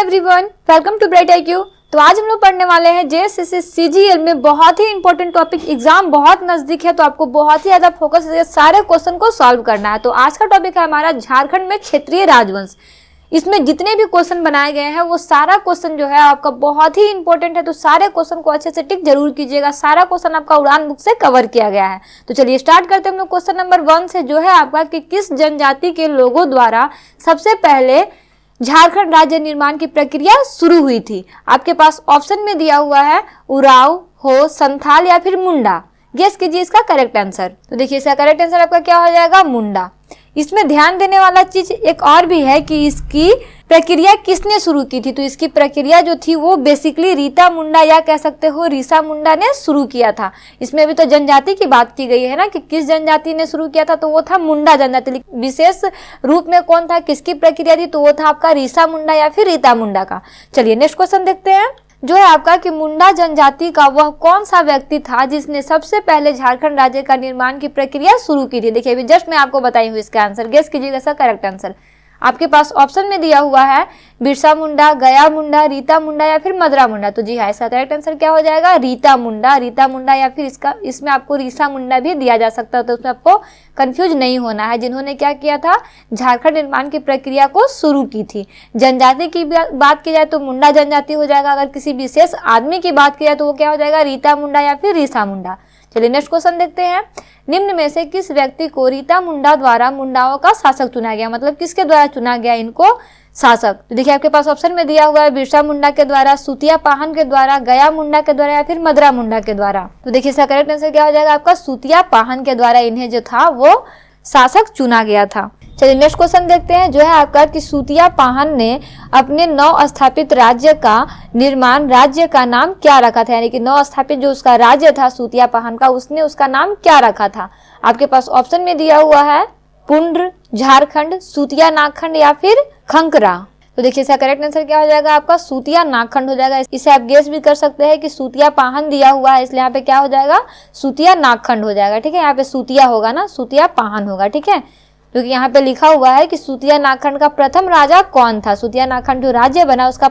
Everyone, welcome to bright IQ। तो आज हम लोग पढ़ने वाले हैं JSS CGL में बहुत ही इंपॉर्टेंट टॉपिक। एग्जाम बहुत नजदीक है तो आपको बहुत ही ज्यादा फोकस से सारे क्वेश्चन को सॉल्व करना है। तो आज का टॉपिक है हमारा झारखंड में क्षेत्रीय राजवंश। इसमें जितने भी क्वेश्चन बनाए गए हैं वो सारा क्वेश्चन जो है आपका बहुत ही इंपॉर्टेंट है। तो सारे क्वेश्चन को अच्छे से टिक जरूर कीजिएगा। सारा क्वेश्चन आपका उड़ान बुक से कवर किया गया है। तो चलिए स्टार्ट करते हैं हम लोग क्वेश्चन नंबर 1 से, जो है आपका कि किस जनजाति के लोगों द्वारा सबसे पहले झारखंड राज्य निर्माण की प्रक्रिया शुरू हुई थी। आपके पास ऑप्शन में दिया हुआ है उराव, हो, संथाल या फिर मुंडा। गेस कीजिए इसका करेक्ट आंसर। तो देखिए इसका करेक्ट आंसर आपका क्या हो जाएगा, मुंडा। इसमें ध्यान देने वाला चीज एक और भी है कि इसकी प्रक्रिया किसने शुरू की थी। तो इसकी प्रक्रिया जो थी वो बेसिकली रीता मुंडा या कह सकते हो रीसा मुंडा ने शुरू किया था। इसमें भी तो जनजाति की बात की गई है ना कि किस जनजाति ने शुरू किया था, तो वो था मुंडा जनजाति। विशेष रूप में कौन था, किसकी प्रक्रिया थी, तो वो था आपका रीसा मुंडा या फिर रीता मुंडा का। चलिए नेक्स्ट क्वेश्चन देखते हैं, जो है आपका कि मुंडा जनजाति का वह कौन सा व्यक्ति था जिसने सबसे पहले झारखंड राज्य का निर्माण की प्रक्रिया शुरू की थी। देखिए अभी जस्ट मैं आपको बताई हूँ इसका आंसर। गेस कीजिएगा इसका करेक्ट आंसर। आपके पास ऑप्शन में दिया हुआ है बिरसा मुंडा, गया मुंडा, रीता मुंडा या फिर मदरा मुंडा। तो जी हाँ, इसका करेक्ट आंसर क्या हो जाएगा, रीता मुंडा। रीता मुंडा या फिर इसमें आपको रीसा मुंडा भी दिया जा सकता है, तो उसमें आपको कंफ्यूज नहीं होना है। जिन्होंने क्या किया था, झारखंड निर्माण की प्रक्रिया को शुरू की थी। जनजाति की बात की जाए तो मुंडा जनजाति हो जाएगा। अगर किसी विशेष आदमी की बात की जाए तो वो क्या हो जाएगा, रीता मुंडा या फिर रीसा मुंडा। चलिए नेक्स्ट क्वेश्चन देखते हैं, निम्न में से किस व्यक्ति को रीता मुंडा द्वारा मुंडाओं का शासक चुना गया। मतलब किसके द्वारा चुना गया इनको शासक। तो देखिए आपके पास ऑप्शन में दिया हुआ है बिरसा मुंडा के द्वारा, सुतिया पाहन के द्वारा, गया मुंडा के द्वारा या फिर मदरा मुंडा के द्वारा। तो देखिए इसका करेक्ट आंसर क्या हो जाएगा आपका, सुतिया पाहन के द्वारा इन्हें जो था वो शासक चुना गया था। चलिए नेक्स्ट क्वेश्चन देखते हैं, जो है आपका कि सुतिया पाहन ने अपने नव स्थापित राज्य का निर्माण राज्य का नाम क्या रखा था। यानी कि नव स्थापित जो उसका राज्य था सुतिया पाहन का, उसने उसका नाम क्या रखा था। आपके पास ऑप्शन में दिया हुआ है पुंड्र, झारखंड, सुतिया नागखंड या फिर खंकरा। तो देखिए इसका करेक्ट आंसर क्या हो जाएगा आपका, सुतिया नागखंड हो जाएगा। इसे आप गेस भी कर सकते हैं कि सुतिया पाहन दिया हुआ है, इसलिए यहाँ पे क्या हो जाएगा, सुतिया नागखंड हो जाएगा। ठीक है, यहाँ पे सुतिया होगा ना, सुतिया पाहन होगा। ठीक है, क्योंकि यहाँ पे लिखा हुआ है कि सुतिया नागखंड का प्रथम राजा कौन था। सुतिया नागखंड जो राज्य बना उसका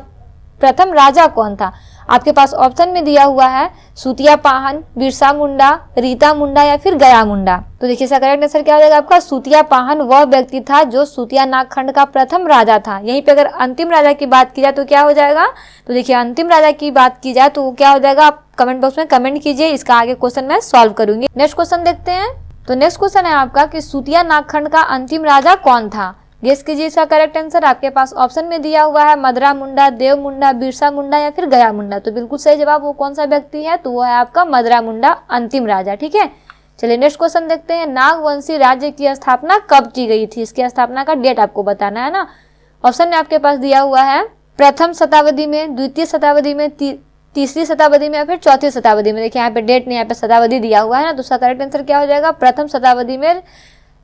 प्रथम राजा कौन था। आपके पास ऑप्शन में दिया हुआ है सुतिया पाहन, बिरसा मुंडा, रीता मुंडा या फिर गया मुंडा। तो देखिए इसका करेक्ट आंसर क्या हो जाएगा आपका, सुतिया पाहन वह व्यक्ति था जो सुतिया नागखंड का प्रथम राजा था। यहीं पे अगर अंतिम राजा की बात की जाए तो क्या हो जाएगा, तो देखिए अंतिम राजा की बात की जाए तो क्या हो जाएगा, आप कमेंट बॉक्स में कमेंट कीजिए, इसका आगे क्वेश्चन मैं सॉल्व करूंगी। नेक्स्ट क्वेश्चन देखते हैं, तो नेक्स्ट क्वेश्चन है आपका कि सुतिया नागखंड का अंतिम राजा कौन था। गेस कीजिए इसका करेक्ट आंसर। आपके पास ऑप्शन में दिया हुआ है मदरा मुंडा, देव मुंडा, बिरसा मुंडा या फिर गया मुंडा। तो बिल्कुल सही जवाब वो कौन सा व्यक्ति है, तो वो है आपका मदरा मुंडा, अंतिम राजा। ठीक है, चलिए नेक्स्ट क्वेश्चन देखते हैं, नागवंशी राज्य की स्थापना कब की गई थी। इसकी स्थापना का डेट आपको बताना है ना। ऑप्शन में आपके पास दिया हुआ है प्रथम शताब्दी में, द्वितीय शताब्दी में, तीसरी शताब्दी में या फिर चौथी शताब्दी में। देखिए यहाँ पे डेट नहीं, यहाँ पे शताब्दी दिया हुआ है ना, तो उसका करेक्ट आंसर क्या हो जाएगा, प्रथम शताब्दी में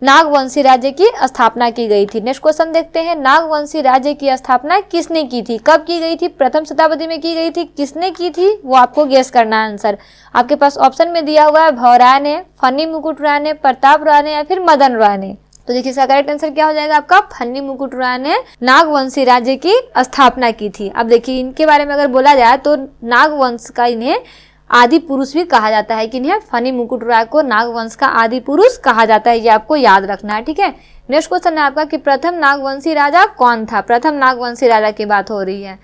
नागवंशी राज्य की स्थापना की गई थी। नेक्स्ट क्वेश्चन देखते हैं, नागवंशी राज्य की स्थापना किसने की थी, कब की गई थी, प्रथम शताब्दी में की गई थी, किसने की थी, वो आपको गेस करना है आंसर। आपके पास ऑप्शन में दिया हुआ है भौराय ने, फन्नी मुकुट राय ने, प्रताप राय ने या फिर मदन राय ने। तो देखिए इसका करेक्ट आंसर क्या हो जाएगा आपका, फन्नी मुकुट राय ने नागवंशी राज्य की स्थापना की थी। अब देखिए इनके बारे में अगर बोला जाए तो नागवंश का इन्हें आदि पुरुष भी कहा जाता है, कि इन्हें फनी मुकुट राय को नागवंश का आदि पुरुष कहा जाता है, ये आपको याद रखना है। ठीक है, नेक्स्ट क्वेश्चन है आपका कि प्रथम नागवंशी राजा कौन था। प्रथम नागवंशी राजा की बात हो रही है,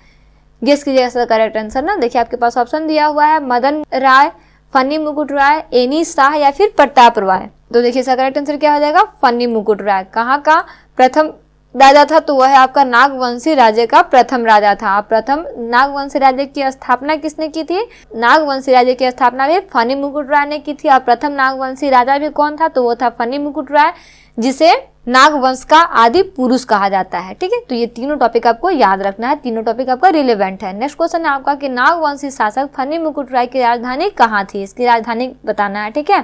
गेस कीजिए इसका करेक्ट आंसर ना। देखिए आपके पास ऑप्शन दिया हुआ है मदन राय, फनी मुकुट राय, एनी शाह या फिर प्रताप राय। तो देखिए इसका करेक्ट आंसर क्या हो जाएगा, फनी मुकुट राय। कहाँ का प्रथम राजा था, तो वह है आपका नागवंशी राज्य का प्रथम राजा था। प्रथम नागवंशी राज्य की स्थापना किसने की थी, नागवंशी राज्य की स्थापना भी फनी मुकुट राय ने की थी। और प्रथम नागवंशी राजा भी कौन था, तो वो था फनी मुकुट राय, जिसे नागवंश का आदि पुरुष कहा जाता है। ठीक है, तो ये तीनों टॉपिक आपको याद रखना है, तीनों टॉपिक आपका रिलेवेंट है। नेक्स्ट क्वेश्चन है आपका कि नागवंशी शासक फनी मुकुट राय की राजधानी कहाँ थी, इसकी राजधानी बताना है। ठीक है,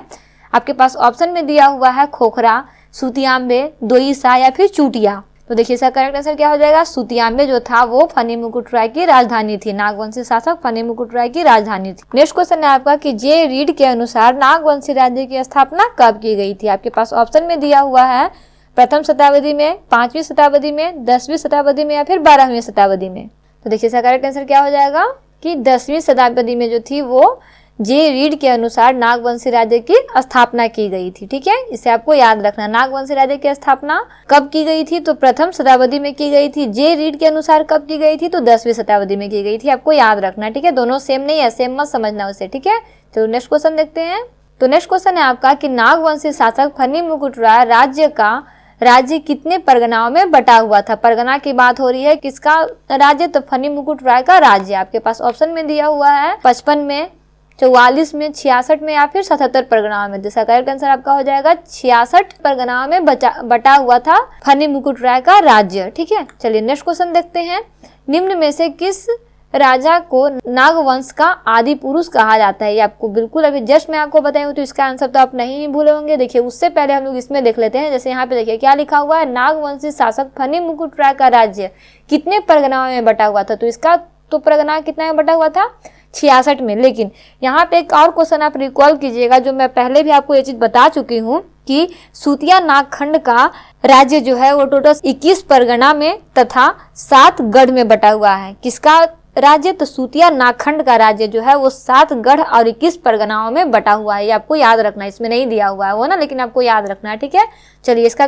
आपके पास ऑप्शन में दिया हुआ है खोखरा, सुतियांबे, दोईसा या फिर चूटिया। तो देखिए इसका करेक्ट आंसर क्या हो जाएगा, सुतियांबे जो था वो फनी मुकुट राय की राजधानी थी। नागवंशी शासक फनी मुकुट राय की राजधानी थी। नेक्स्ट क्वेश्चन है आपका कि जे रीड के अनुसार नागवंशी राज्य की स्थापना कब की गई थी। आपके पास ऑप्शन में दिया हुआ है प्रथम शताब्दी में, 5वीं शताब्दी में, 10वीं शताब्दी में या फिर 12वीं शताब्दी में। तो देखिए इसका करेक्ट आंसर क्या हो जाएगा कि 10वीं शताब्दी में जो थी वो जे रीड के अनुसार नागवंशी राज्य की स्थापना की गई थी। ठीक है, इसे आपको याद रखना। नागवंशी राज्य की स्थापना कब की गई थी? तो प्रथम शताब्दी में की गई थी। जे रीड के अनुसार कब की गई थी? तो 10वीं शताब्दी में की गई थी। आपको याद रखना, ठीक है, दोनों सेम नहीं है, सेम मत समझना उसे। ठीक है, तो नेक्स्ट क्वेश्चन देखते हैं। तो नेक्स्ट क्वेश्चन है आपका कि नागवंशी शासक फनी मुकुट राय राज्य कितने परगनाओं में बटा हुआ था? परगना की बात हो रही है, किसका राज्य? तो फनी मुकुट राय का राज्य। आपके पास ऑप्शन में दिया हुआ है 55 में, 44 में, 66 में या फिर 77 परगनाओं में। जिसका करेक्ट आंसर आपका हो जाएगा 66 परगनाओं में बटा हुआ था फनी मुकुट राय का राज्य। ठीक है, चलिए नेक्स्ट क्वेश्चन देखते हैं। निम्न में से किस राजा को नागवंश का आदि पुरुष कहा जाता है? ये आपको बिल्कुल अभी जस्ट मैं आपको बताई हूँ, तो इसका आंसर तो आप नहीं भूले होंगे। देखिए उससे पहले हम लोग इसमें देख लेते हैं। जैसे यहाँ पे देखिए क्या लिखा हुआ है, नागवंशी शासक फनी मुकुट राय का राज्य कितने परगनाओं में बटा हुआ था? तो इसका तो परगना कितना में बटा हुआ था? 66 में। लेकिन यहाँ पे एक और क्वेश्चन आप रिकॉल कीजिएगा, जो मैं पहले भी आपको ये चीज बता चुकी हूँ कि सूतिया नागखंड का राज्य जो है वो टोटल 21 परगना में तथा 7 गढ़ में बटा हुआ है। किसका राज्य? तो सूतिया नागखंड का राज्य जो है वो 7 गढ़ और 21 परगनाओं में बटा हुआ है। ये आपको याद रखना है, इसमें नहीं दिया हुआ है वो ना, लेकिन आपको याद रखना है। ठीक है, चलिए इसका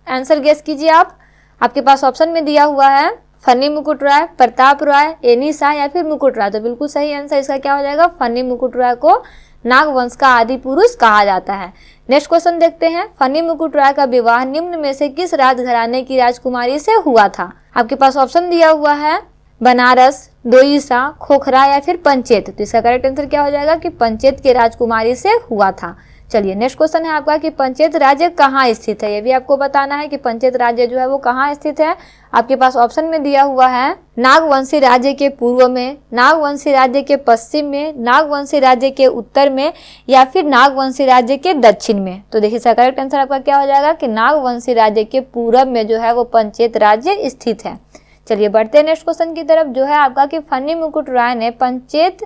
आंसर गेस कीजिए आप। आपके पास ऑप्शन में दिया हुआ है फनी मुकुट राय, प्रताप राय, एनी शाह या फिर मुकुट राय। तो बिल्कुल सही आंसर इसका क्या हो जाएगा? फनी मुकुट राय को नागवंश का आदि पुरुष कहा जाता है। नेक्स्ट क्वेश्चन देखते हैं। फनी मुकुट राय का विवाह निम्न में से किस राजघराने की राजकुमारी से हुआ था? आपके पास ऑप्शन दिया हुआ है बनारस, दोईसा, खोखरा या फिर पंचेत। तो इसका करेक्ट आंसर क्या हो जाएगा कि पंचेत के राजकुमारी से हुआ था। चलिए नेक्स्ट क्वेश्चन है आपका कि पंचेत राज्य कहाँ स्थित है? ये भी आपको बताना है कि पंचेत राज्य जो है वो कहाँ स्थित है। आपके पास ऑप्शन में दिया हुआ है नागवंशी राज्य के पूर्व में, नागवंशी राज्य के पश्चिम में, नागवंशी राज्य के उत्तर में या फिर नागवंशी राज्य के दक्षिण में। तो देखिए इसका करेक्ट आंसर आपका क्या हो जाएगा कि नागवंशी राज्य के पूर्व में जो है वो पंचेत राज्य स्थित है। चलिए बढ़ते हैं नेक्स्ट क्वेश्चन की तरफ, जो है आपका कि फनी मुकुट राय ने पंचेत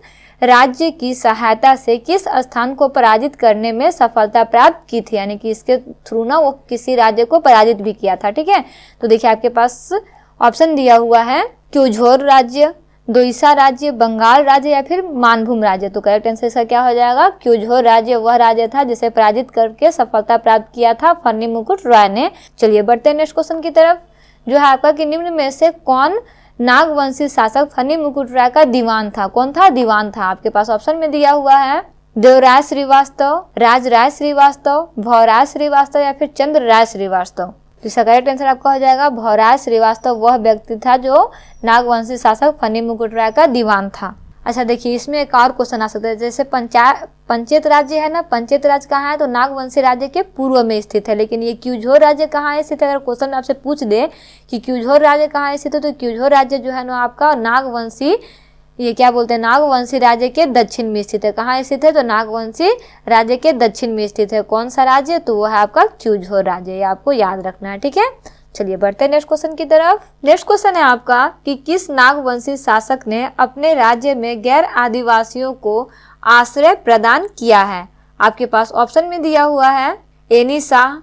राज्य की सहायता से किस स्थान को पराजित करने में सफलता प्राप्त की थी? यानी कि इसके थ्रू ना वो किसी राज्य को पराजित भी किया था। ठीक है, तो देखिए आपके पास ऑप्शन दिया हुआ है क्यूझोर राज्य, दोईसा राज्य, बंगाल राज्य या फिर मानभूम राज्य। तो करेक्ट आंसर इसका क्या हो जाएगा? क्यूझोर राज्य वह राज्य था जिसे पराजित करके सफलता प्राप्त किया था फनी मुकुट राय ने। चलिए बढ़ते हैं नेक्स्ट क्वेश्चन की तरफ, जो है आपका कि निम्न में से कौन नागवंशी शासक फनी मुकुट राय का दीवान था? कौन था? दीवान था। आपके पास ऑप्शन में दिया हुआ है देवराय श्रीवास्तव, राजराय श्रीवास्तव, भौराय श्रीवास्तव या फिर चंद्रराय श्रीवास्तव। तो इसका करेक्ट आंसर आपका हो जाएगा भौराय श्रीवास्तव वह व्यक्ति था जो नागवंशी शासक फनी मुकुट राय का दीवान था। अच्छा देखिए इसमें एक और क्वेश्चन आ सकता है, जैसे पंचेत राज्य है ना, पंचेत राज्य कहाँ है? तो नागवंशी राज्य के पूर्व में स्थित है। लेकिन ये क्यूझोर राज्य कहाँ स्थित है? अगर क्वेश्चन आपसे पूछ दे कि क्यूझोर राज्य कहाँ स्थित है, तो क्यूझोर राज्य जो है ना आपका नागवंशी, ये क्या बोलते हैं, नागवंशी राज्य के दक्षिण में स्थित है। कहाँ स्थित है? तो नागवंशी राज्य के दक्षिण में स्थित है। कौन सा राज्य? तो वो है आपका क्यूझोर राज्य। ये आपको याद रखना है। ठीक है, चलिए बढ़ते हैं नेक्स्ट क्वेश्चन की तरफ। नेक्स्ट क्वेश्चन है आपका कि किस नागवंशी शासक ने अपने राज्य में गैर आदिवासियों को आश्रय प्रदान किया है? आपके पास ऑप्शन में दिया हुआ है एनी शाह,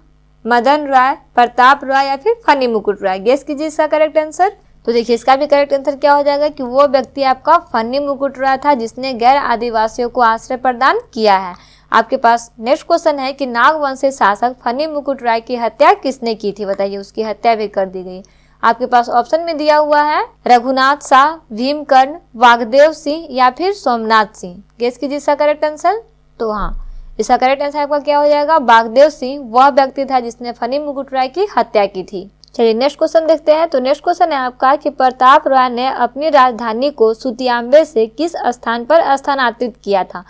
मदन राय, प्रताप राय या फिर फनी मुकुट राय। गेस कीजिए इसका करेक्ट आंसर। तो देखिए इसका भी करेक्ट आंसर क्या हो जाएगा कि वो व्यक्ति आपका फनी मुकुट राय था जिसने गैर आदिवासियों को आश्रय प्रदान किया है। आपके पास नेक्स्ट क्वेश्चन है कि नागवंशी शासक फनी मुकुट राय की हत्या किसने की थी? बताइए, उसकी हत्या भी कर दी गई। आपके पास ऑप्शन में दिया हुआ है रघुनाथ शाह, भीमकर्ण, वागदेव सिंह या फिर सोमनाथ सिंह। गेस कीजिए इसका करेक्ट आंसर। तो हाँ, इसका करेक्ट आंसर आपका क्या हो जाएगा? वागदेव सिंह वह व्यक्ति था जिसने फनी मुकुट राय की हत्या की थी। चलिए नेक्स्ट क्वेश्चन देखते हैं। तो नेक्स्ट क्वेश्चन है आपका कि प्रताप राय ने अपनी राजधानी को सुतियांबे से किस स्थान पर स्थानांतरित किया था?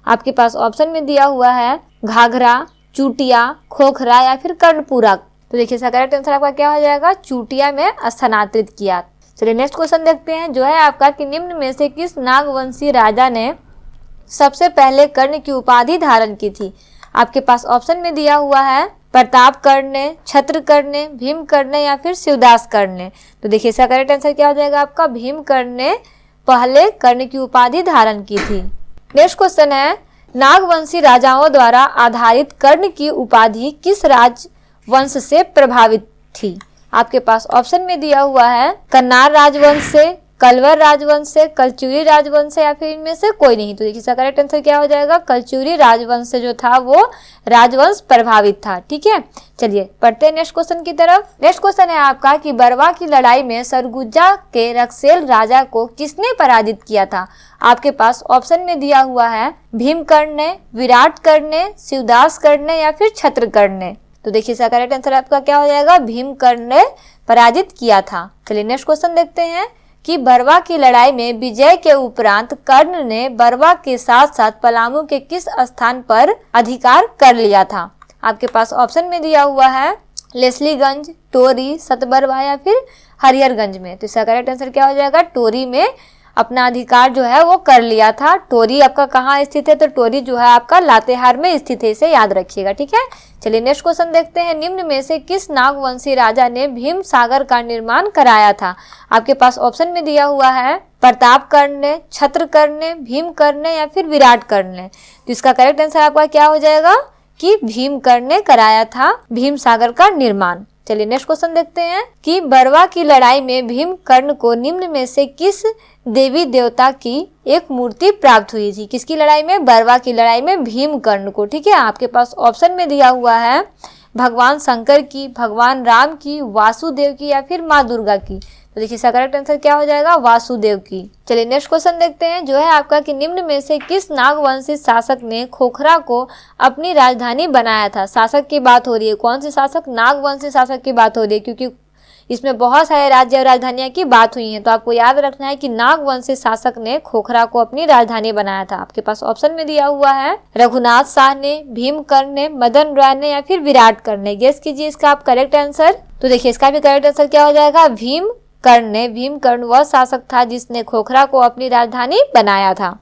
आपके पास ऑप्शन में दिया हुआ है घाघरा, चूटिया, खोखरा या फिर कर्णपुरा। तो देखिए इसका करेक्ट आंसर आपका क्या हो जाएगा? चूटिया में स्थानांतरित किया। चलिए नेक्स्ट क्वेश्चन देखते हैं, जो है आपका कि निम्न में से किस नागवंशी राजा ने सबसे पहले कर्ण की उपाधि धारण की थी? आपके पास ऑप्शन में दिया हुआ है प्रताप कर्ण ने, छत्र कर्ण ने, भीम कर्ण ने या फिर शिवदास कर्ण ने। तो देखिए इसका करेक्ट आंसर क्या हो जाएगा आपका? भीम कर्ण ने पहले कर्ण की उपाधि धारण की थी। नेक्स्ट क्वेश्चन है नागवंशी राजाओं द्वारा आधारित कर्ण की उपाधि किस राजवंश से प्रभावित थी? आपके पास ऑप्शन में दिया हुआ है कन्नार राजवंश से, कलवर राजवंश से, कलचुरी राजवंश से, या फिर इनमें से कोई नहीं। तो देखिए इसका करेक्ट आंसर क्या हो जाएगा, कलचुरी राजवंश से जो था वो राजवंश प्रभावित था। ठीक है, चलिए पढ़ते हैं नेक्स्ट क्वेश्चन की तरफ। नेक्स्ट क्वेश्चन है आपका कि बरवा की लड़ाई में सरगुजा के रक्सेल राजा को किसने पराजित किया था। आपके पास ऑप्शन में दिया हुआ है भीमकर्ण ने, विराटकर्ण ने, शिवदासकर्ण ने, या फिर छत्रकर्ण ने। तो देखिए इसका करेक्ट आंसर आपका क्या हो जाएगा, भीमकर्ण ने पराजित किया था। चलिए नेक्स्ट क्वेश्चन देखते हैं कि बरवा की लड़ाई में विजय के उपरांत कर्ण ने बरवा के साथ साथ पलामू के किस स्थान पर अधिकार कर लिया था। आपके पास ऑप्शन में दिया हुआ है लेस्लीगंज, टोरी, सतबरवा, या फिर हरिहरगंज में। तो इसका करेक्ट आंसर क्या हो जाएगा, टोरी में अपना अधिकार जो है वो कर लिया था। टोरी आपका कहाँ स्थित है, तो टोरी जो है आपका लातेहार में स्थित है, इसे याद रखिएगा। ठीक है, चलिए नेक्स्ट क्वेश्चन देखते हैं। निम्न में से किस नागवंशी राजा ने भीम सागर का निर्माण कराया था। आपके पास ऑप्शन में दिया हुआ है प्रतापकर्ण ने, छत्रकर्ण ने, भीमकर्ण ने, या फिर विराटकर्ण ने। तो इसका करेक्ट आंसर आपका क्या हो जाएगा कि भीमकर्ण ने कराया था भीम सागर का निर्माण। चलिए नेक्स्ट क्वेश्चन देखते हैं कि बरवा की लड़ाई में भीमकर्ण को निम्न में से किस देवी देवता की एक मूर्ति प्राप्त हुई थी। किसकी लड़ाई में, बरवा की लड़ाई में भीमकर्ण को। ठीक है, आपके पास ऑप्शन में दिया हुआ है भगवान शंकर की, भगवान राम की, वासुदेव की, या फिर माँ दुर्गा की। तो देखिए इसका करेक्ट आंसर क्या हो जाएगा, वासुदेव की। चलिए नेक्स्ट क्वेश्चन देखते हैं जो है आपका कि निम्न में से किस नागवंशी शासक ने खोखरा को अपनी राजधानी बनाया था। शासक की बात हो रही है, कौन से शासक, नागवंशी शासक की बात हो रही है, क्योंकि इसमें बहुत सारे राज्य और राजधानियां की बात हुई है। तो आपको याद रखना है कि नागवंशी शासक ने खोखरा को अपनी राजधानी बनाया था। आपके पास ऑप्शन में दिया हुआ है रघुनाथ शाह ने, भीमकर्ण ने, मदन राय ने, या फिर विराटकर्ण ने। गेस कीजिए इसका आप करेक्ट आंसर। तो देखिए इसका भी करेक्ट आंसर क्या हो जाएगा, भीमकर्ण ने। भीमकर्ण वह शासक था जिसने खोखरा को अपनी राजधानी बनाया था।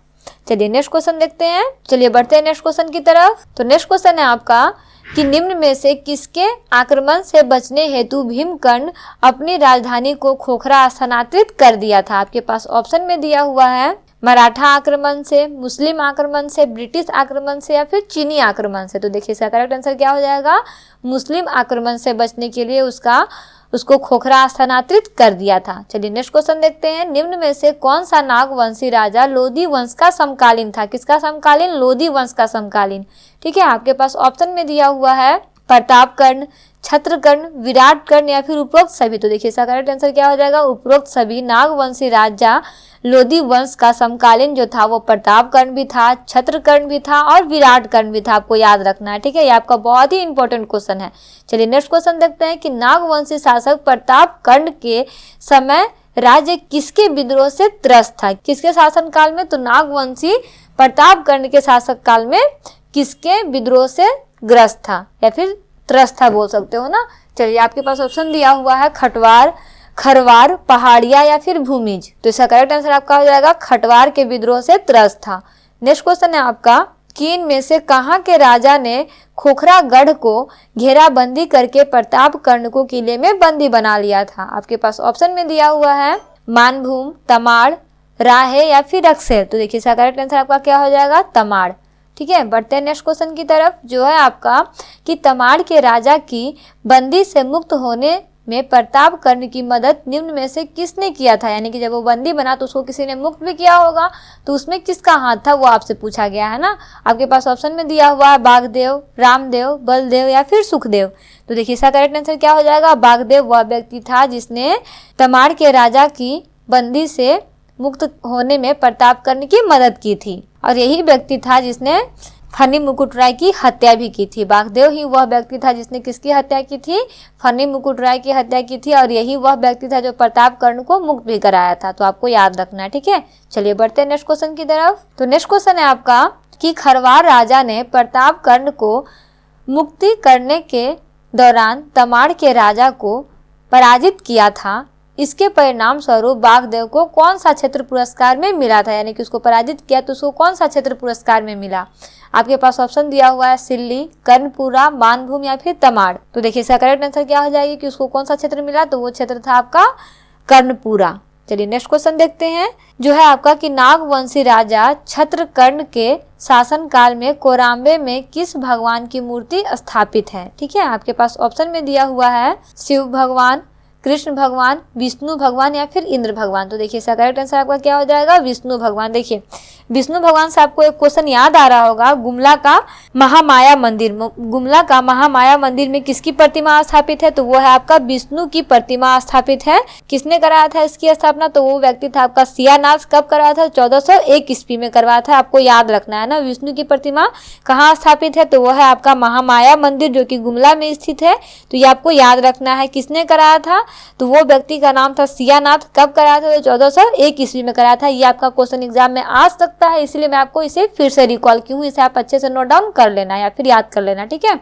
चलिए नेक्स्ट क्वेश्चन देखते हैं। चलिए बढ़ते हैं नेक्स्ट क्वेश्चन की तरफ। तो नेक्स्ट क्वेश्चन है आपका कि निम्न में से किसके आक्रमण से बचने हेतु भीमकर्ण अपनी राजधानी को खोखरा स्थानांतरित कर दिया था। आपके पास ऑप्शन में दिया हुआ है मराठा आक्रमण से, मुस्लिम आक्रमण से, ब्रिटिश आक्रमण से, या फिर चीनी आक्रमण से। तो देखिए इसका करेक्ट आंसर क्या हो जाएगा, मुस्लिम आक्रमण से बचने के लिए उसको खोखरा स्थानांतरित कर दिया था। चलिए नेक्स्ट क्वेश्चन देखते हैं। निम्न में से कौन सा नागवंशी राजा लोधी वंश का समकालीन था। किसका समकालीन, लोधी वंश का समकालीन। ठीक है, आपके पास ऑप्शन में दिया हुआ है प्रतापकर्ण, छत्रकर्ण, विराटकर्ण, या फिर उपरोक्त सभी। तो देखिए इसका करेक्ट आंसर क्या हो जाएगा, उपरोक्त सभी। नागवंशी राजा लोधी वंश का समकालीन जो था वो प्रतापकर्ण भी था, छत्रकर्ण भी था, और विराटकर्ण भी था। आपको याद रखना है। ठीक है, ये आपका बहुत ही इंपॉर्टेंट क्वेश्चन है। चलिए नेक्स्ट क्वेश्चन देखते हैं कि नागवंशी शासक प्रतापकर्ण के समय राज्य किसके विद्रोह से त्रस्त था। किसके शासन काल में, तो नागवंशी प्रतापकर्ण के शासक काल में किसके विद्रोह से ग्रस्त था, या फिर त्रस्त था बोल सकते हो ना। चलिए आपके पास ऑप्शन दिया हुआ है खटवार, खरवार, पहाड़िया, या फिर भूमिज। तो इसका करेक्ट आंसर आपका हो जाएगा खटवार के विद्रोह से त्रस्त था। नेक्स्ट क्वेश्चन है आपका कि इनमें से कहाँ के राजा ने खोखरा गढ़ को घेराबंदी करके प्रतापकर्ण को किले में बंदी बना लिया था। आपके पास ऑप्शन में दिया हुआ है मानभूम, तमाड़, राहे, या फिर रक्सेल। तो देखिए इसका करेक्ट आंसर आपका क्या हो जाएगा, तमाड़। ठीक है, बढ़ते हैं नेक्स्ट क्वेश्चन की तरफ जो है आपका कि तमाड़ के राजा की बंदी से मुक्त होने में प्रतापकर्ण की मदद निम्न में से किसने किया था। यानी कि जब वो बंदी बना तो उसको किसी ने मुक्त भी किया होगा, तो उसमें किसका हाथ था वो आपसे पूछा गया है ना। आपके पास ऑप्शन में दिया हुआ है बागदेव, रामदेव, बलदेव, या फिर सुखदेव। तो देखिए इसका करेक्ट आंसर क्या हो जाएगा, बागदेव वह व्यक्ति था जिसने तमाड़ के राजा की बंदी से मुक्त होने में प्रतापकर्ण की मदद की थी, और यही व्यक्ति था जिसने फनी मुकुट राय की हत्या भी की थी। बागदेव ही वह व्यक्ति था जिसने किसकी हत्या की थी, फनी मुकुट राय की हत्या की थी, और यही वह व्यक्ति था जो प्रतापकर्ण को मुक्त भी कराया था। तो आपको याद रखना है। ठीक है, चलिए बढ़ते हैं नेक्स्ट क्वेश्चन की तरफ। तो नेक्स्ट क्वेश्चन है आपका कि खरवार राजा ने प्रतापकर्ण को मुक्ति करने के दौरान तमाड़ के राजा को पराजित किया था। इसके परिणाम स्वरूप बागदेव को कौन सा क्षेत्र पुरस्कार में मिला था। यानी कि उसको पराजित किया तो उसको कौन सा क्षेत्र पुरस्कार में मिला। आपके पास ऑप्शन दिया हुआ है सिल्ली, कर्णपुरा, मानभूम, या फिर तमाड़। तो देखिए इसका करेक्ट आंसर क्या हो जाएगी कि उसको कौन सा क्षेत्र मिला, तो वो क्षेत्र था आपका कर्णपुरा। चलिए नेक्स्ट क्वेश्चन देखते हैं जो है आपका कि नागवंशी राजा छत्रकर्ण के शासन काल में कोराम्बे में किस भगवान की मूर्ति स्थापित है। ठीक है, आपके पास ऑप्शन में दिया हुआ है शिव भगवान, कृष्ण भगवान, विष्णु भगवान या फिर इंद्र भगवान। तो देखिए इसका करेक्ट आंसर आपका क्या हो जाएगा, विष्णु भगवान। देखिए विष्णु भगवान से आपको एक क्वेश्चन याद आ रहा होगा, गुमला का महामाया मंदिर, गुमला का महामाया मंदिर में किसकी प्रतिमा स्थापित है, तो वो है आपका विष्णु की प्रतिमा स्थापित है। किसने कराया था इसकी स्थापना, तो वो व्यक्ति था आपका सियानाथ। कब कराया था, 1401 ईस्वी में करवाया था। आपको याद रखना है ना, विष्णु की प्रतिमा कहाँ स्थापित है, तो वो है आपका महामाया मंदिर जो कि गुमला में स्थित है। तो ये आपको याद रखना है। किसने कराया था, तो वो व्यक्ति का नाम था सियानाथ। कब कराया था, तो 1401 ईस्वी में कराया था। ये आपका क्वेश्चन एग्जाम में आ सकता है, इसलिए मैं आपको इसे फिर से रिकॉल की हूँ। इसे आप अच्छे से नोट डाउन कर लेना या फिर याद कर लेना, ठीक है।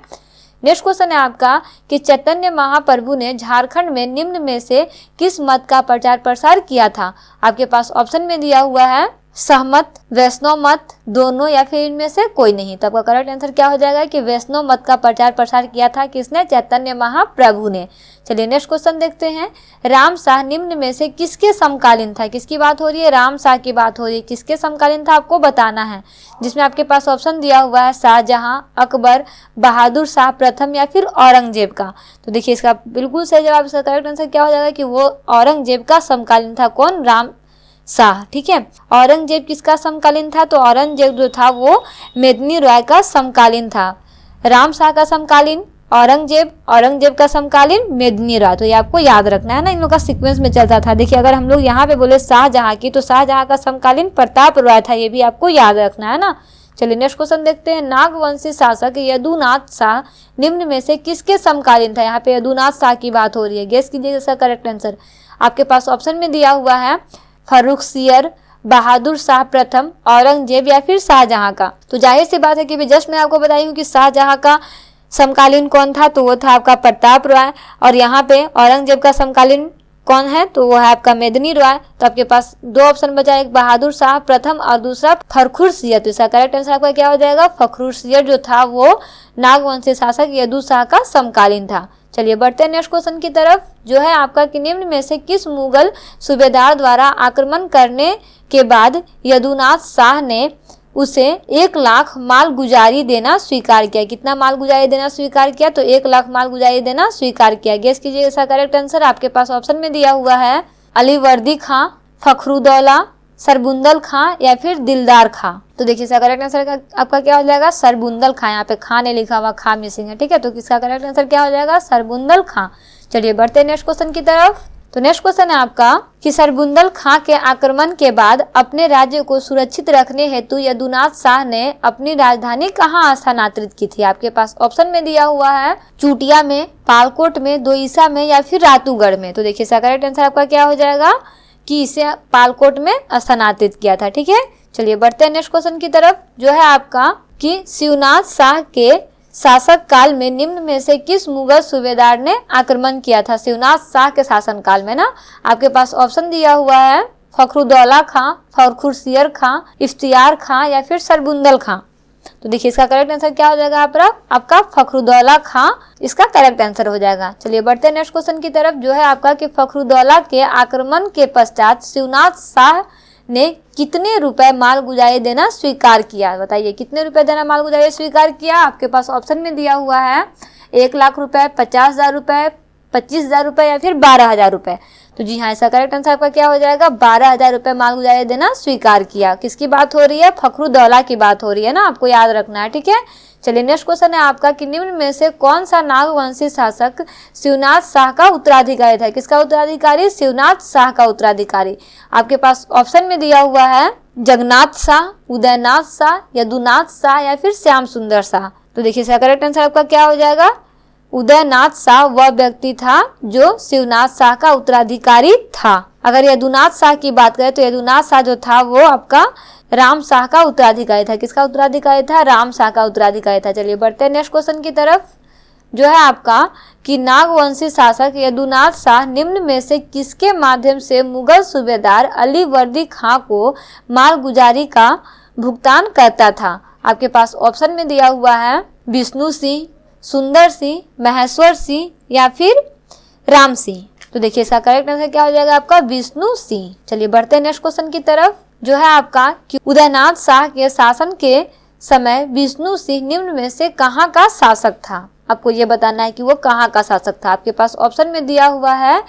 नेक्स्ट क्वेश्चन है आपका कि चैतन्य महाप्रभु ने झारखंड में निम्न में से किस मत का प्रचार प्रसार किया था। आपके पास ऑप्शन में दिया हुआ है सहमत, वैष्णव मत, दोनों या फिर इनमें से कोई नहीं। तो आपका करेक्ट आंसर क्या हो जाएगा कि वैष्णव मत का प्रचार प्रसार किया था। किसने, चैतन्य महाप्रभु ने। चलिए नेक्स्ट क्वेश्चन देखते हैं। राम शाह निम्न में से किसके समकालीन था। किसकी बात हो रही है, राम शाह की बात हो रही है। किसके समकालीन था आपको बताना है, जिसमें आपके पास ऑप्शन दिया हुआ है शाहजहां, अकबर, बहादुर शाह प्रथम या फिर औरंगजेब का। तो देखिए इसका बिल्कुल सही जवाब, इसका करेक्ट आंसर क्या हो जाएगा कि वो औरंगजेब का समकालीन था। कौन, राम शाह, ठीक है। औरंगजेब किसका समकालीन था, तो औरंगजेब जो था वो मेदिनी राय का समकालीन था। राम शाह का समकालीन औरंगजेब, औरंगजेब का समकालीन मेदिनी राय। तो ये आपको याद रखना है ना, इन लोग का सीक्वेंस में चलता था। देखिए अगर हम लोग यहाँ पे बोले शाहजहां की, तो शाहजहां का समकालीन प्रताप राय था। ये भी आपको याद रखना है ना। चलिए नेक्स्ट क्वेश्चन देखते हैं। नागवंशी शासक यदुनाथ शाह निम्न में से किसके समकालीन था। यहाँ पे यदुनाथ शाह की बात हो रही है। गेस कीजिए इसका करेक्ट आंसर। आपके पास ऑप्शन में दिया हुआ है फर्रुखसियर, बहादुर शाह प्रथम, औरंगजेब या फिर शाहजहां का। तो जाहिर सी बात है कि जस्ट मैं आपको बताई हूँ कि शाहजहां का समकालीन कौन था, तो वो था आपका प्रताप राय। और यहाँ पे औरंगजेब का समकालीन कौन है, तो वो है आपका मेदिनी राय। तो आपके पास दो ऑप्शन बचा, एक बहादुर शाह प्रथम और दूसरा फर्रुखसियर। तो इसका करेक्ट आंसर आपका क्या हो जाएगा, फर्रुखसियर जो था वो नागवंशी शासक यदु शाह का समकालीन था। चलिए बढ़ते हैं नेक्स्ट क्वेश्चन की तरफ, जो है आपका कि निम्न में से किस मुगल सूबेदार द्वारा आक्रमण करने के बाद यदुनाथ शाह ने उसे 1 लाख माल गुजारी देना स्वीकार किया। कितना माल गुजारी देना स्वीकार किया, तो 1 लाख माल गुजारी देना स्वीकार किया। गेस कीजिए इसका करेक्ट आंसर। आपके पास ऑप्शन में दिया हुआ है अलीवर्दी खां, फखरुद्दौला, सरबुंदल खां या फिर दिलदार खां। तो देखिए इसका करेक्ट आंसर आपका क्या हो जाएगा, सरबुंदल खां। यहाँ पे खां नहीं लिखा हुआ, खां मिसिंग है, ठीक है। तो किसका करेक्ट आंसर क्या हो जाएगा, सरबुंदल खां। चलिए बढ़ते हैं नेक्स्ट क्वेश्चन की तरफ। तो नेक्स्ट क्वेश्चन है आपका कि सरबुंदल खां के आक्रमण के बाद अपने राज्य को सुरक्षित रखने हेतु यदुनाथ शाह ने अपनी राजधानी कहाँ स्थानांतरित की थी। आपके पास ऑप्शन में दिया हुआ है चूटिया में, पालकोट में, दोईसा में या फिर रातूगढ़ में। तो देखिए इसका करेक्ट आंसर आपका क्या हो जाएगा कि इसे पालकोट में स्थानांतरित किया था, ठीक है। चलिए बढ़ते हैं नेक्स्ट क्वेश्चन की तरफ, जो है आपका कि शिवनाथ शाह के शासक काल में निम्न में से किस मुगल सूबेदार ने आक्रमण किया था। शिवनाथ शाह के शासन काल में ना, आपके पास ऑप्शन दिया हुआ है फखरुद्दौला खां, फर्रुखसियर खां, इफ्तियार खां या फिर सरबुंदल खां। तो देखिए इसका करेक्ट आंसर क्या हो जाएगा आपका फखरुद्दौला खां इसका करेक्ट आंसर हो जाएगा। चलिए बढ़ते हैं नेक्स्ट क्वेश्चन की तरफ, जो है आपका कि फखरुद्दौला के आक्रमण के पश्चात शिवनाथ शाह ने कितने रुपए माल गुजारी देना स्वीकार किया। बताइए कितने रुपए देना माल गुजारी स्वीकार किया। आपके पास ऑप्शन में दिया हुआ है 1 लाख रुपए, 50,000 रुपए, 25,000 रुपए या फिर 12,000 रुपए। तो जी हाँ, इसका करेक्ट आंसर आपका क्या हो जाएगा, 12,000 रुपए माल गुजारी देना स्वीकार किया। किसकी बात हो रही है, फखरुद्दौला की बात हो रही है ना, आपको याद रखना है, ठीक है। चलिए नेक्स्ट क्वेश्चन है आपका कि निम्न में से कौन सा नागवंशी शासक शिवनाथ शाह का उत्तराधिकारी था। किसका उत्तराधिकारी, शिवनाथ शाह का उत्तराधिकारी। आपके पास ऑप्शन में दिया हुआ है जगन्नाथ शाह, उदयनाथ शाह, यदुनाथ शाह या फिर श्याम सुंदर शाह। तो देखिए इसका करेक्ट आंसर आपका क्या हो जाएगा, उदयनाथ शाह वह व्यक्ति था जो शिवनाथ शाह का उत्तराधिकारी था। अगर यदुनाथ शाह की बात करें तो यदुनाथ शाह जो था वो आपका राम शाह का उत्तराधिकारी था। किसका उत्तराधिकारी था, राम शाह का उत्तराधिकारी था। चलिए बढ़ते हैं नेक्स्ट क्वेश्चन की तरफ, जो है आपका कि नागवंशी शासक यदुनाथ शाह निम्न में से किसके माध्यम से मुगल सूबेदार अलीवर्दी खां को माल गुजारी का भुगतान करता था। आपके पास ऑप्शन में दिया हुआ है विष्णु सिंह, सुंदर सिंह, महेश्वर सिंह या फिर राम सिंह। तो देखिए इसका करेक्ट आंसर क्या हो जाएगा आपका, विष्णु सिंह। चलिए बढ़ते हैं नेक्स्ट क्वेश्चन की तरफ, जो है आपका कि उदयनाथ शाह के शासन के समय विष्णु सिंह निम्न में से कहाँ का शासक था। आपको ये बताना है कि वो कहाँ का शासक था। आपके पास ऑप्शन में दिया हुआ है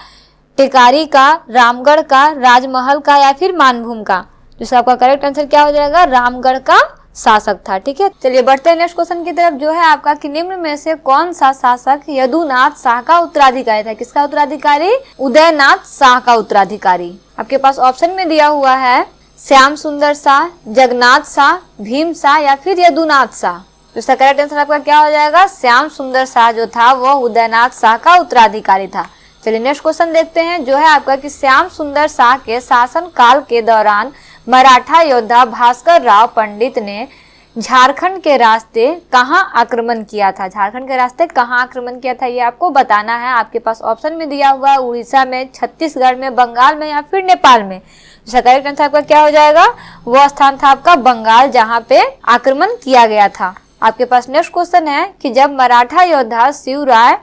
टिकारी का, रामगढ़ का, राजमहल का या फिर मानभूम का। जिसका आपका करेक्ट आंसर क्या हो जाएगा, रामगढ़ का शासक था। ठीक है, चलिए बढ़ते हैं नेक्स्ट क्वेश्चन की तरफ, जो है आपका कि निम्न में से कौन सा शासक यदुनाथ शाह का उत्तराधिकारी था। किसका उत्तराधिकारी, उदयनाथ शाह का उत्तराधिकारी। आपके पास ऑप्शन में दिया हुआ है श्याम सुंदर शाह, जगन्नाथ शाह, भीम शाह या फिर यदुनाथ शाह। तो इसका करेक्ट आंसर आपका क्या हो जाएगा, श्याम सुंदर शाह जो था वो उदयनाथ शाह का उत्तराधिकारी था। चलिए नेक्स्ट क्वेश्चन देखते हैं, जो है आपका कि श्याम सुंदर शाह के शासन काल के दौरान मराठा योद्धा भास्कर राव पंडित ने झारखंड के रास्ते कहां आक्रमण किया था। झारखंड के रास्ते कहां आक्रमण किया था ये आपको बताना है। आपके पास ऑप्शन में दिया हुआ है उड़ीसा में, छत्तीसगढ़ में, बंगाल में या फिर नेपाल में। इसका करेक्ट आंसर आपका क्या हो जाएगा, वो स्थान था आपका बंगाल, जहां पे आक्रमण किया गया था। आपके पास नेक्स्ट क्वेश्चन है कि जब मराठा योद्धा शिवराय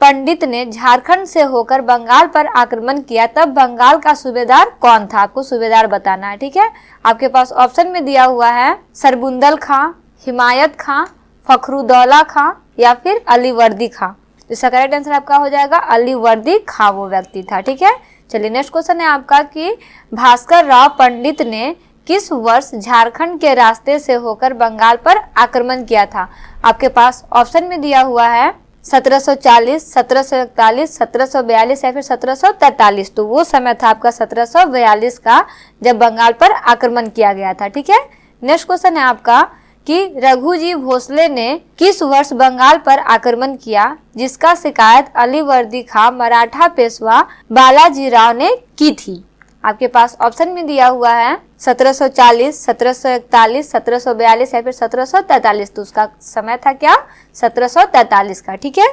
पंडित ने झारखंड से होकर बंगाल पर आक्रमण किया तब बंगाल का सूबेदार कौन था। आपको सूबेदार बताना है। ठीक है, आपके पास ऑप्शन में दिया हुआ है सरबुंदल खां, हिमायत खां, फखरुद्दौला खां या फिर अलीवर्दी खां। इसका करेक्ट आंसर आपका हो जाएगा अलीवर्दी खां वो व्यक्ति था। ठीक है, चलिए नेक्स्ट क्वेश्चन है आपका कि भास्कर राव पंडित ने किस वर्ष झारखंड के रास्ते से होकर बंगाल पर आक्रमण किया था। आपके पास ऑप्शन में दिया हुआ है 1740, 1741, 1742 या फिर 1743। तो वो समय था आपका 1742 का, जब बंगाल पर आक्रमण किया गया था। ठीक है, नेक्स्ट क्वेश्चन है आपका कि रघुजी भोसले ने किस वर्ष बंगाल पर आक्रमण किया, जिसका शिकायत अलीवर्दी खां मराठा पेशवा बालाजी राव ने की थी। आपके पास ऑप्शन में दिया हुआ है 1740, 1741, 1742 या फिर 1743। तो उसका समय था क्या, 1743 का। ठीक है,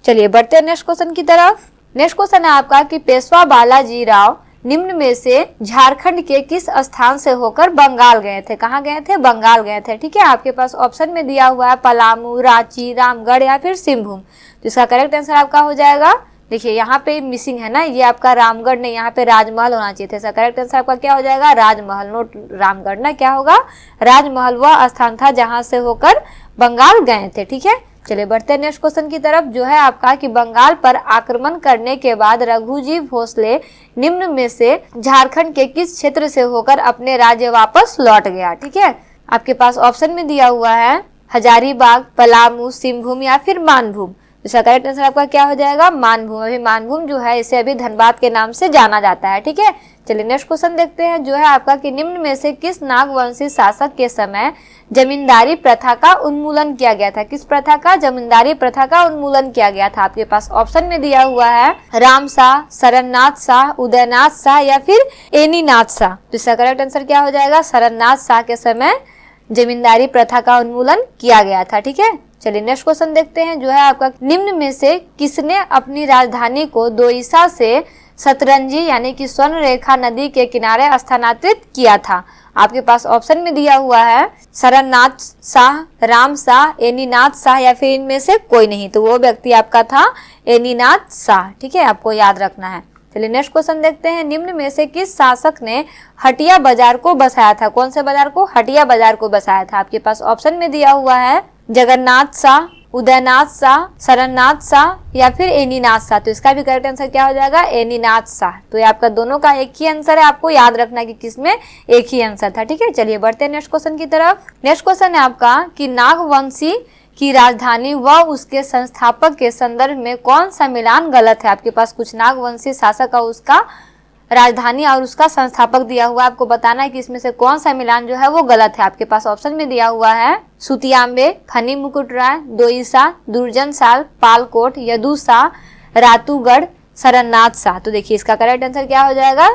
चलिए बढ़ते हैं नेक्स्ट क्वेश्चन की तरफ। नेक्स्ट क्वेश्चन है आपका कि पेशवा बालाजी राव निम्न में से झारखंड के किस स्थान से होकर बंगाल गए थे। कहाँ गए थे, बंगाल गए थे। ठीक है, आपके पास ऑप्शन में दिया हुआ है पलामू, रांची, रामगढ़ या फिर सिंहभूम। तो इसका करेक्ट आंसर आपका हो जाएगा, देखिए यहाँ पे मिसिंग है ना, ये आपका रामगढ़ नहीं, यहाँ पे राजमहल होना चाहिए था। इसका करेक्ट आंसर आपका क्या हो जाएगा, राजमहल, नोट रामगढ़ ना, क्या होगा, राजमहल वह स्थान था जहां से होकर बंगाल गए थे। ठीक है, चलिए बढ़ते हैं नेक्स्ट क्वेश्चन की तरफ, जो है आपका कि बंगाल पर आक्रमण करने के बाद रघुजी भोसले निम्न में से झारखंड के किस क्षेत्र से होकर अपने राज्य वापस लौट गया। ठीक है, आपके पास ऑप्शन में दिया हुआ है हजारीबाग, पलामू, सिंहभूम या फिर मानभूम। इसका करेक्ट आंसर आपका क्या हो जाएगा, मानभूम। अभी मानभूम जो है इसे अभी धनबाद के नाम से जाना जाता है। ठीक है, चलिए नेक्स्ट क्वेश्चन देखते हैं, जो है आपका कि निम्न में से किस नागवंशी शासक के समय जमींदारी प्रथा का उन्मूलन किया गया था। किस प्रथा का, जमींदारी प्रथा का उन्मूलन किया गया था। आपके पास ऑप्शन में दिया हुआ है राम शाह, सरननाथ शाह, उदयनाथ शाह या फिर एनीनाथ शाह। तो इसका करेक्ट आंसर क्या हो जाएगा, सरननाथ शाह के समय जमींदारी प्रथा का उन्मूलन किया गया था। ठीक है, चलिए नेक्स्ट क्वेश्चन देखते हैं, जो है आपका निम्न में से किसने अपनी राजधानी को दोईसा से सतरंजी यानी कि स्वर्ण रेखा नदी के किनारे स्थानांतरित किया था। आपके पास ऑप्शन में दिया हुआ है सरननाथ शाह, राम शाह, एनीनाथ शाह या फिर इनमें से कोई नहीं। तो वो व्यक्ति आपका था एनीनाथ शाह। ठीक है, आपको याद रखना है। चलिए नेक्स्ट क्वेश्चन देखते हैं, निम्न में से किस शासक ने हटिया बाजार को बसाया था। कौन से बाजार को, हटिया बाजार को बसाया था। आपके पास ऑप्शन में दिया हुआ है जगन्नाथ शाह, उदयनाथ शाह, सरननाथ शाह या फिर एनीनाथ शाह। तो इसका भी करेक्ट आंसर क्या हो जाएगा, एनीनाथ शाह। तो ये आपका दोनों का एक ही आंसर है, आपको याद रखना है कि किसमें एक ही आंसर था। ठीक है, चलिए बढ़ते हैं नेक्स्ट क्वेश्चन की तरफ। नेक्स्ट क्वेश्चन है आपका कि नागवंशी की राजधानी व उसके संस्थापक के संदर्भ में कौन सा मिलान गलत है। आपके पास कुछ नागवंशी शासक और उसका राजधानी और उसका संस्थापक दिया हुआ है, आपको बताना है कि इसमें से कौन सा मिलान जो है वो गलत है। आपके पास ऑप्शन में दिया हुआ है सुतियांबे, फनी मुकुट राय, दोईसा, दुर्जन साल, पालकोट, यदुशाह, रातूगढ़, सरननाथ शाह। तो देखिए इसका करेक्ट आंसर क्या हो जाएगा,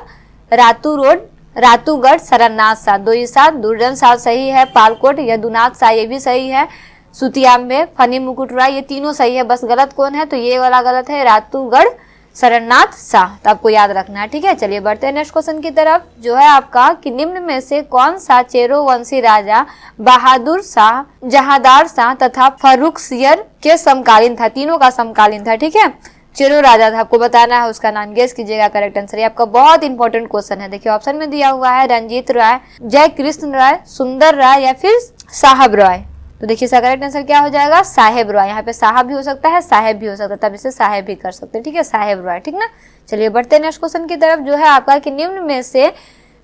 रातूगढ़, सरननाथ शाह। दोईसा, दुर्जन साल सही है, पालकोट, यदुनाथ शाह ये भी सही है, सुतियांबे, फनी मुकुट राय ये तीनों सही है, बस गलत कौन है, तो ये वाला गलत है, रातूगढ़, सरननाथ शाह। तो आपको याद रखना है। ठीक है, चलिए बढ़ते हैं नेक्स्ट क्वेश्चन की तरफ, जो है आपका कि निम्न में से कौन सा चेरो वंशी राजा बहादुर शाह, जहांदार शाह तथा फर्रुखसियर के समकालीन था। तीनों का समकालीन था। ठीक है, चेरो राजा था, आपको बताना है उसका नाम, गेस कीजिएगा करेक्ट आंसर। ये आपका बहुत इंपॉर्टेंट क्वेश्चन है। देखिए ऑप्शन में दिया हुआ है रंजीत राय, जय कृष्ण राय, सुंदर राय या फिर साहब राय। तो देखिए इसका करेक्ट आंसर क्या हो जाएगा, साहेब रॉय। यहाँ पे साहब भी हो सकता है, साहेब भी हो सकता है, तब इसे साहेब भी कर सकते हैं, ठीक है, साहेब रॉय, ठीक ना। चलिए बढ़ते हैं नेक्स्ट क्वेश्चन की तरफ, जो है आपका कि निम्न में से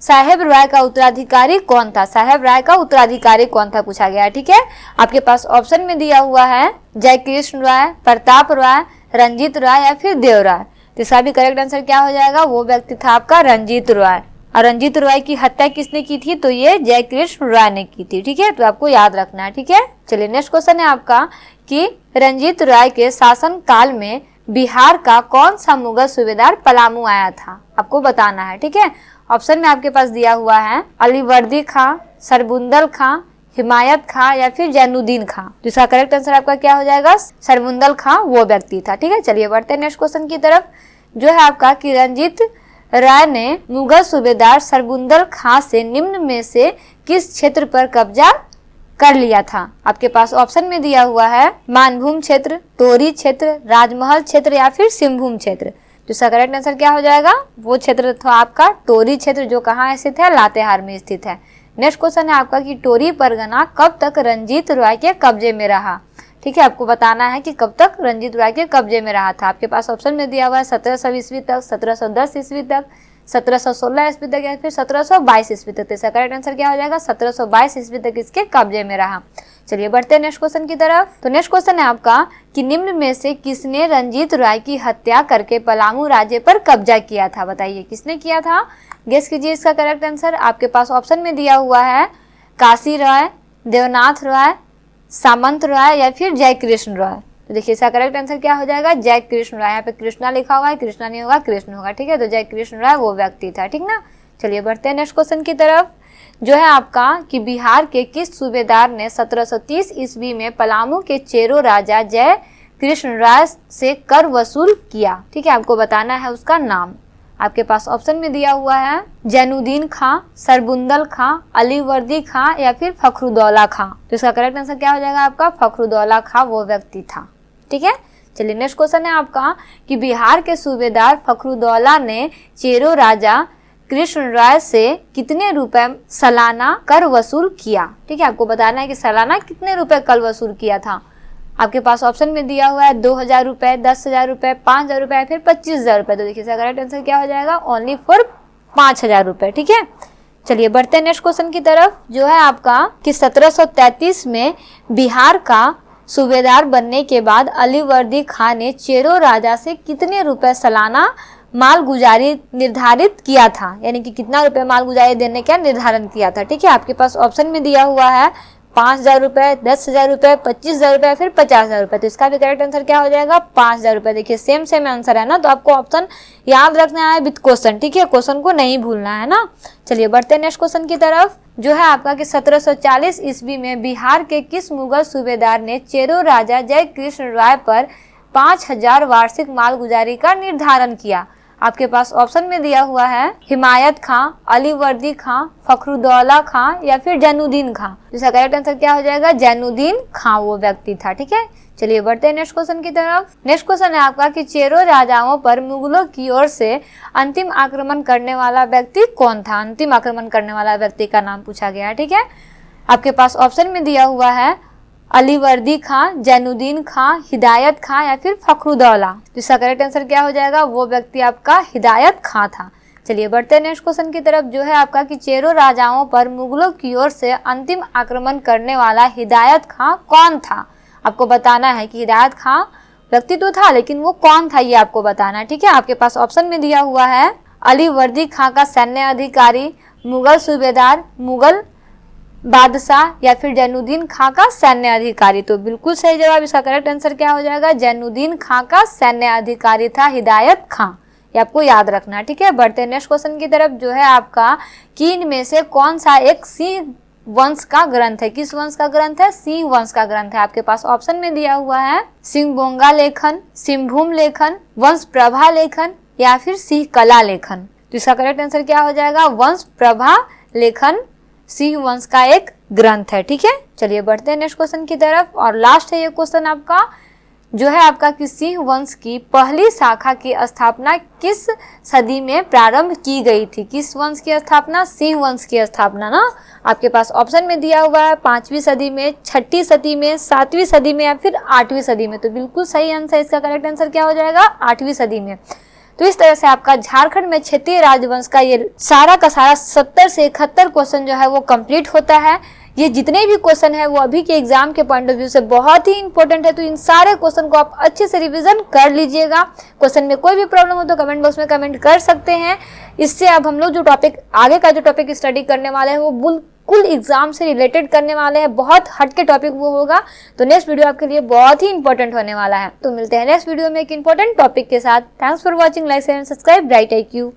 साहेब राय का उत्तराधिकारी कौन था। साहेब राय का उत्तराधिकारी कौन था पूछा गया, ठीक है। आपके पास ऑप्शन में दिया हुआ है जयकृष्ण राय, प्रताप राय, रंजीत राय या फिर देव राय। तो इसका भी करेक्ट आंसर क्या हो जाएगा, वो व्यक्ति था आपका रंजीत राय। और रंजीत राय की हत्या किसने की थी, तो ये जयकृष्ण राय ने की थी, ठीक है, तो आपको याद रखना है, ठीक है। चलिए नेक्स्ट क्वेश्चन है आपका कि रंजीत राय के शासन काल में बिहार का कौन सा मुगल सूबेदार पलामू आया था, आपको बताना है, ठीक है। ऑप्शन में आपके पास दिया हुआ है अलीवर्दी खां, सरबुंदल खां, हिमायत खां या फिर जैनुद्दीन खां। जिसका करेक्ट आंसर आपका क्या हो जाएगा, सरबुंदल खां वो व्यक्ति था, ठीक है। चलिए बढ़ते हैं नेक्स्ट क्वेश्चन की तरफ, जो है आपका कि रंजीत राय ने मुगल सूबेदार सरबुंदल खां से निम्न में से किस क्षेत्र पर कब्जा कर लिया था। आपके पास ऑप्शन में दिया हुआ है मानभूम क्षेत्र, तोरी क्षेत्र, राजमहल क्षेत्र या फिर सिंहभूम क्षेत्र। जिसका करेक्ट आंसर क्या हो जाएगा, वो क्षेत्र था आपका टोरी क्षेत्र, जो कहाँ स्थित है, लातेहार में स्थित है। नेक्स्ट क्वेश्चन है आपका कि टोरी परगना कब तक रंजीत राय के कब्जे में रहा, ठीक है, आपको बताना है कि कब तक रंजीत राय के कब्जे में रहा था। आपके पास ऑप्शन में दिया हुआ है 1700 ईस्वी तक, 1710 ईस्वी तक, 1716 ईस्वी तक या फिर 1722 ईस्वी तक। इसका करेक्ट आंसर क्या हो जाएगा, 1722 ईस्वी तक इसके कब्जे में रहा। चलिए बढ़ते हैं नेक्स्ट क्वेश्चन की तरफ। तो नेक्स्ट क्वेश्चन है आपका कि निम्न में से किसने रंजीत राय की हत्या करके पलामू राज्य पर कब्जा किया था, बताइए किसने किया था, गेस कीजिए इसका करेक्ट आंसर। आपके पास ऑप्शन में दिया हुआ है काशी राय, देवनाथ राय, सामंत राय या फिर जयकृष्ण राय। तो देखिए इसका करेक्ट आंसर क्या हो जाएगा, जयकृष्ण राय। यहाँ पे कृष्णा लिखा हुआ है, कृष्णा नहीं होगा, कृष्ण होगा, ठीक है, तो जयकृष्ण राय वो व्यक्ति था, ठीक ना। चलिए बढ़ते हैं नेक्स्ट क्वेश्चन की तरफ, जो है आपका कि बिहार के किस सूबेदार ने 1730 ईस्वी में पलामू के चेरो राजा जय कृष्ण राय से कर वसूल किया, ठीक है, आपको बताना है उसका नाम। आपके पास ऑप्शन में दिया हुआ है जैनुद्दीन खां, सरबुंदल खां, अलीवर्दी खां या फिर फखरुद्दौला खां। तो इसका करेक्ट आंसर क्या हो जाएगा आपका, फखरुद्दौला खां वो व्यक्ति था, ठीक है। चलिए नेक्स्ट क्वेश्चन है आपका कि बिहार के सूबेदार फखरुद्दौला ने चेरो राजा कृष्ण राय से कितने रुपए सालाना कर वसूल किया, ठीक है, आपको बताना है कि सालाना कितने रुपए कर वसूल किया था। आपके पास ऑप्शन में दिया हुआ है 2000 रुपए, 10,000 रुपए, 5,000 रुपए या फिर 25,000 रुपए। तो देखिए इसका करेक्ट आंसर क्या हो जाएगा, ओनली फॉर 5,000 रुपए, ठीक है। चलिए बढ़ते हैं नेक्स्ट क्वेश्चन की तरफ, जो है आपका कि 1733 में बिहार का सूबेदार बनने के बाद अलीवर्दी खां ने चेरो राजा से कितने रुपए सालाना मालगुजारी निर्धारित किया था, यानी कि कितना रुपए मालगुजारी देने का निर्धारण किया था, ठीक है। आपके पास ऑप्शन में दिया हुआ है 5,000 रुपए, 10,000 रुपए, 25,000 रुपए फिर 50,000 रुपए। तो इसका भी करेक्ट आंसर क्या हो जाएगा, 5,000 रुपए। देखिए सेम आंसर है ना, तो आपको ऑप्शन याद रखना है विद क्वेश्चन, ठीक है, क्वेश्चन को नहीं भूलना है ना। चलिए बढ़ते हैं नेक्स्ट क्वेश्चन की तरफ, जो है आपका कि 1740 ईस्वी में बिहार के किस मुगल सूबेदार ने चेरो राजा जय कृष्ण राय पर 5,000 वार्षिक मालगुजारी का निर्धारण किया। आपके पास ऑप्शन में दिया हुआ है हिमायत खां, अलीवर्दी खां, फखरुद्दौला खां या फिर जैनुद्दीन खां। जिसका करेक्ट आंसर क्या हो जाएगा, जैनुद्दीन खां वो व्यक्ति था, ठीक है। चलिए बढ़ते हैं नेक्स्ट क्वेश्चन की तरफ। नेक्स्ट क्वेश्चन है आपका कि चेरो राजाओं पर मुगलों की ओर से अंतिम आक्रमण करने वाला व्यक्ति कौन था, अंतिम आक्रमण करने वाला व्यक्ति का नाम पूछा गया, ठीक है। आपके पास ऑप्शन में दिया हुआ है अलीवर्दी खां, जैनुद्दीन खां, हिदायत खां या फिर फखरुद्दौला। जिसका करेक्ट आंसर क्या हो जाएगा, वो व्यक्ति आपका हिदायत खां था। चलिए बढ़ते हैं नेक्स्ट क्वेश्चन की तरफ, जो है आपका कि चेरो राजाओं पर मुगलों की ओर से अंतिम आक्रमण करने वाला हिदायत खां कौन था। आपको बताना है कि हिदायत खां व्यक्ति तो था, लेकिन वो कौन था ये आपको बताना है, ठीक है। आपके पास ऑप्शन में दिया हुआ है अलीवर्दी खां का सैन्य अधिकारी, मुगल सूबेदार, मुगल बादशाह या फिर जैनुद्दीन खां का सैन्य अधिकारी। तो बिल्कुल सही जवाब, इसका करेक्ट आंसर क्या हो जाएगा, जैनुद्दीन खां का सैन्य अधिकारी था हिदायत खां, ये आपको याद रखना है, ठीक है। बढ़ते हैं नेक्स्ट क्वेश्चन की तरफ, जो है आपका कि इनमें से कौन सा एक सिंह वंश का ग्रंथ है, किस वंश का ग्रंथ है, सिंह वंश का ग्रंथ है। आपके पास ऑप्शन में दिया हुआ है सिंह बोंगा लेखन, सिंहभूम लेखन, वंश प्रभा लेखन या फिर सिंह कला लेखन। तो इसका करेक्ट आंसर क्या हो जाएगा, वंश प्रभा लेखन सिंह वंश का एक ग्रंथ है, ठीक है। चलिए बढ़ते हैं नेक्स्ट क्वेश्चन की तरफ, और लास्ट है ये क्वेश्चन आपका जो है आपका कि सिंह वंश की पहली शाखा की स्थापना किस सदी में प्रारंभ की गई थी? किस वंश की स्थापना? सिंह वंश की स्थापना ना आपके पास ऑप्शन में दिया हुआ है, 5वीं सदी में, 6ठी सदी में, 7वीं सदी में या फिर 8वीं सदी में। तो बिल्कुल सही आंसर, इसका करेक्ट आंसर क्या हो जाएगा? 8वीं सदी में। तो इस तरह से आपका झारखंड में क्षेत्रीय राजवंश का ये सारा का सारा 70 से 71 क्वेश्चन जो है वो कंप्लीट होता है। ये जितने भी क्वेश्चन है वो अभी के एग्जाम के पॉइंट ऑफ व्यू से बहुत ही इंपॉर्टेंट है, तो इन सारे क्वेश्चन को आप अच्छे से रिवीजन कर लीजिएगा। क्वेश्चन में कोई भी प्रॉब्लम हो तो कमेंट बॉक्स में कमेंट कर सकते हैं। इससे अब हम लोग जो टॉपिक आगे का जो टॉपिक स्टडी करने वाले हैं वो बिल्कुल एग्जाम से रिलेटेड करने वाले हैं, बहुत हटके टॉपिक वो होगा। तो नेक्स्ट वीडियो आपके लिए बहुत ही इंपॉर्टेंट होने वाला है। तो मिलते हैं नेक्स्ट वीडियो में एक इंपॉर्टेंट टॉपिक के साथ। Thanks for watching, like share and subscribe bright IQ।